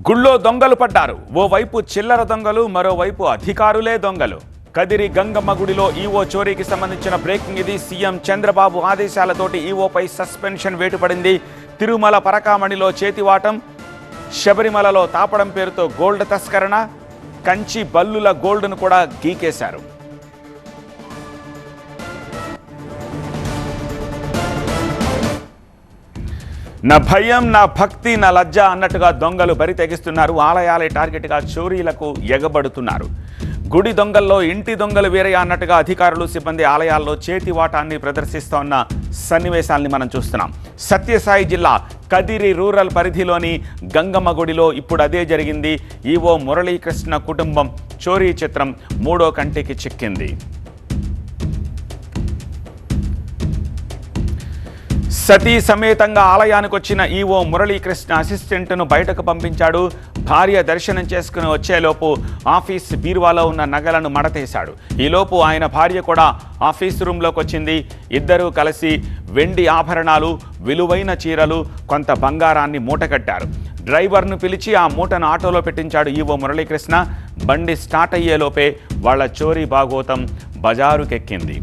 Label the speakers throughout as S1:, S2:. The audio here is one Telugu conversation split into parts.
S1: గుళ్ళో దొంగలు పడ్డారు. ఓవైపు చిల్లర దొంగలు, మరోవైపు అధికారులే దొంగలు. కదిరి గంగమ్మ గుడిలో ఈవో చోరీకి సంబంధించిన బ్రేకింగ్ ఇది. సీఎం చంద్రబాబు ఆదేశాలతోటి ఈవోపై సస్పెన్షన్ వేటుపడింది. తిరుమల పరకామణిలో చేతివాటం, శబరిమలలో తాపడం పేరుతో గోల్డ్ తస్కరణ, కంచి బల్లుల గోల్డ్ను కూడా గీకేశారు. నా భయం, నా భక్తి, నా లజ్జ అన్నట్టుగా దొంగలు బరి తెగిస్తున్నారు. ఆలయాలే టార్గెట్గా చోరీలకు ఎగబడుతున్నారు. గుడి దొంగల్లో ఇంటి దొంగలు వేరే అన్నట్టుగా అధికారులు, సిబ్బంది ఆలయాల్లో చేతివాటాన్ని ప్రదర్శిస్తోన్న సన్నివేశాల్ని మనం చూస్తున్నాం. సత్యసాయి జిల్లా కదిరి రూరల్ పరిధిలోని గంగమ్మ గుడిలో ఇప్పుడు అదే జరిగింది. ఈవో మురళీకృష్ణ కుటుంబం చోరీ చిత్రం మూడో కంటికి చిక్కింది. సతీ సమేతంగా ఆలయానికి వచ్చిన ఈవో మురళీకృష్ణ అసిస్టెంట్ను బయటకు పంపించాడు. భార్య దర్శనం చేసుకుని వచ్చేలోపు ఆఫీస్ బీరువాలో ఉన్న నగలను మడతేశాడు. ఈలోపు ఆయన భార్య కూడా ఆఫీస్ రూమ్లోకి వచ్చింది. ఇద్దరూ కలిసి వెండి ఆభరణాలు, విలువైన చీరలు, కొంత బంగారాన్ని మూటగట్టారు. డ్రైవర్ను పిలిచి ఆ మూటను ఆటోలో పెట్టించాడు ఈవో మురళీకృష్ణ. బండి స్టార్ట్ అయ్యేలోపే వాళ్ల చోరీ బాగోతం బజారుకెక్కింది.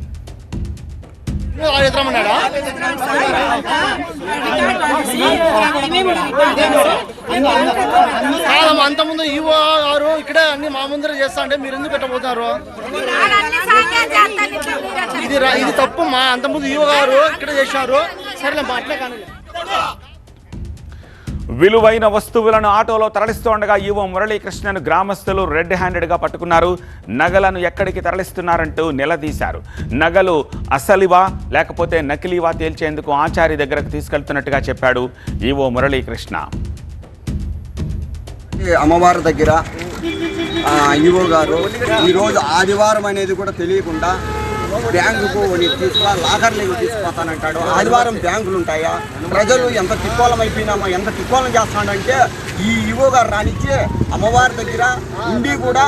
S2: అంతకుముందు ఈవో గారు ఇక్కడే అన్ని మా ముందర చేస్తా అంటే మీరు ఎందుకు పెట్టబోతున్నారు? ఇది తప్పు. మా అంతకుముందు ఈవో గారు ఇక్కడ చేశారు. సరేలే అట్లే కానీ.
S1: విలువైన వస్తువులను ఆటోలో తరలిస్తుండగా ఈవో మురళీకృష్ణను గ్రామస్తులు రెడ్ హ్యాండెడ్గా పట్టుకున్నారు. నగలను ఎక్కడికి తరలిస్తున్నారంటూ నిలదీశారు. నగలు అసలివా లేకపోతే నకిలీవా తేల్చేందుకు ఆచారి దగ్గరకు తీసుకెళ్తున్నట్టుగా చెప్పాడు ఈవో మురళీకృష్ణ.
S3: అమ్మవారి దగ్గర ఈవో గారు ఈరోజు ఆదివారం అనేది కూడా తెలియకుండా బ్యాంకుకు లాకర్లు తీసుకుపోతానంటాడు. ఆదివారం బ్యాంకులు ఉంటాయా? ప్రజలు ఎంత తిక్కోలం అయిపోయినామో, ఎంత తిక్కోలం చేస్తాడంటే ఈ ఈవో గారు రానిచ్చి అమ్మవారి దగ్గర ఉండి కూడా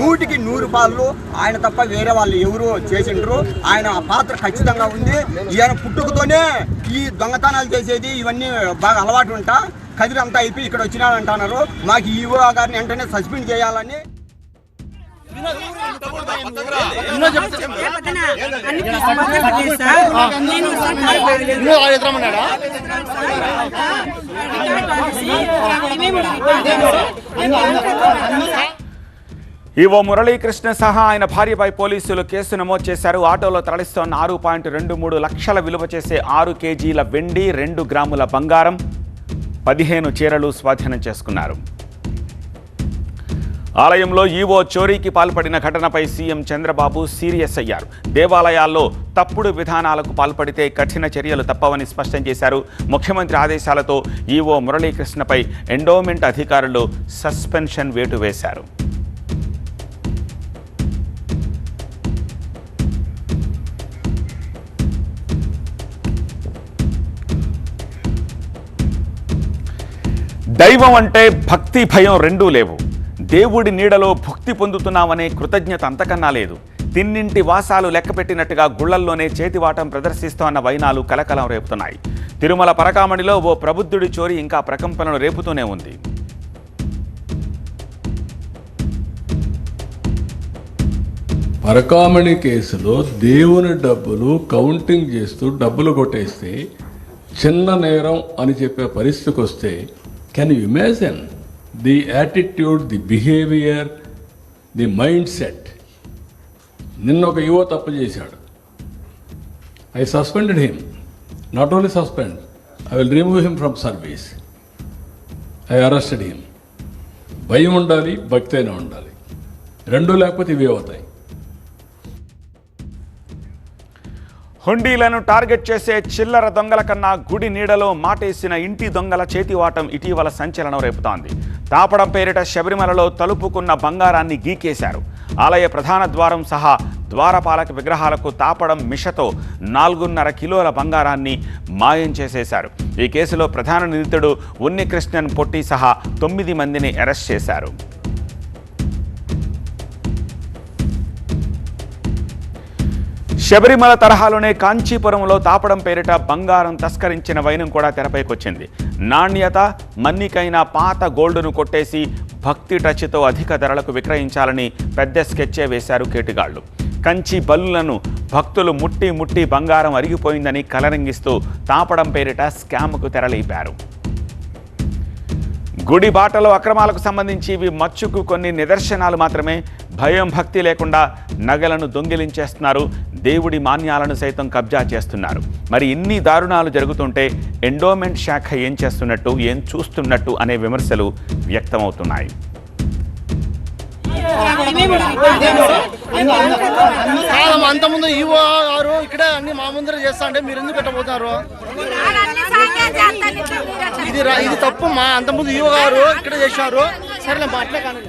S3: 100కి 100 పాళ్ళు ఆయన తప్ప వేరే వాళ్ళు ఎవరు చేసిండ్రు. ఆయన ఆ పాత్ర ఖచ్చితంగా ఉంది. ఈయన పుట్టుకతోనే ఈ దొంగతనాలు చేసేది ఇవన్నీ బాగా అలవాటు ఉంటా. కదిరి అంతా అయిపోయి ఇక్కడ వచ్చినాడంటున్నారు. మాకు ఈవో గారిని వెంటనే సస్పెండ్ చేయాలని
S1: ఈవో మురళీకృష్ణ సహా ఆయన భార్యపై పోలీసులు కేసు నమోదు చేశారు. ఆటోలో తరలిస్తోన్న 6.23 లక్షల విలువ చేసే 6 కేజీల వెండి, 2 గ్రాముల బంగారం, 15 చీరలు స్వాధీనం చేసుకున్నారు. ఆలయంలో ఈవో చోరీకి పాల్పడిన ఘటనపై సీఎం చంద్రబాబు సీరియస్ అయ్యారు. దేవాలయాల్లో తప్పుడు విధానాలకు పాల్పడితే కఠిన చర్యలు తప్పవని స్పష్టం చేశారు. ముఖ్యమంత్రి ఆదేశాలతో ఈవో మురళీకృష్ణపై ఎండోమెంట్ అధికారులు సస్పెన్షన్ వేటు వేశారు. దైవం అంటే భక్తి, భయం రెండూ లేవు. దేవుడి నీడలో భక్తి పొందుతున్నామనే కృతజ్ఞత అంతకన్నా లేదు. తిన్నింటి వాసాలు లెక్కపెట్టినట్టుగా గుళ్లల్లోనే చేతివాటం ప్రదర్శిస్తోన్న వైనాలు కలకలం రేపుతున్నాయి. తిరుమల పరకామణిలో ఓ ప్రబుద్ధుడి చోరీ ఇంకా ప్రకంపనలు రేపుతూనే ఉంది.
S4: పరకామణి కేసులో దేవుని డబ్బులు కౌంటింగ్ చేస్తూ డబ్బులు కొట్టేస్తే చిన్న నేరం అని చెప్పే పరిస్థితికి వస్తే can you imagine the attitude, the behaviour, the mind set. నిన్న ఒక ఈవో తప్పు చేశాడు. I suspended him. Not only suspend, I will remove him from service. I arrested him. భయం ఉండాలి, భక్తి అయినా ఉండాలి. రెండూ లేకపోతే ఇవే అవుతాయి.
S1: హుండీలను టార్గెట్ చేసే చిల్లర దొంగల కన్నా గుడి నీడలో మాటేసిన ఇంటి దొంగల చేతివాటం ఇటీవల సంచలనం రేపుతోంది. తాపడం పేరిట శబరిమలలో తలుపుకున్న బంగారాన్ని గీకేశారు. ఆలయ ప్రధాన ద్వారం సహా ద్వారపాలక విగ్రహాలకు తాపడం మిషతో 4.5 కిలోల బంగారాన్ని మాయం చేసేశారు. ఈ కేసులో ప్రధాన నిందితుడు ఉన్నికృష్ణన్ పొట్టి సహా 9 మందిని అరెస్ట్ చేశారు. శబరిమల తరహాలోనే కాంచీపురంలో తాపడం పేరిట బంగారం తస్కరించిన వైనం కూడా తెరపైకొచ్చింది. నాణ్యత మన్నికైన పాత గోల్డ్ను కొట్టేసి భక్తి టచ్తో అధిక ధరలకు విక్రయించాలని పెద్ద స్కెచ్చే వేశారు కేటుగాళ్లు. కంచి బల్లులను భక్తులు ముట్టి బంగారం అరిగిపోయిందని కలరింగిస్తూ తాపడం పేరిట స్కామ్కు తెరలేపారు. గుడి బాటలో అక్రమాలకు సంబంధించి ఇవి మచ్చుకు కొన్ని నిదర్శనాలు మాత్రమే. భయం భక్తి లేకుండా నగలను దొంగిలించేస్తున్నారు, దేవుడి మాన్యాలను సైతం కబ్జా చేస్తున్నారు. మరి ఇన్ని దారుణాలు జరుగుతుంటే ఎండోమెంట్ శాఖ ఏం చేస్తున్నట్టు, ఏం చూస్తున్నట్టు అనే విమర్శలు వ్యక్తమవుతున్నాయి.
S2: అంతకుముందు ఈవో గారు ఇక్కడే అన్ని మా ముందర చేస్తా అంటే మీరు ఎందుకు పెట్టబోతున్నారు? ఇది తప్పు. మా అంతకుముందు ఈవో గారు ఇక్కడ చేశారు. సరేలే అట్లే కానీ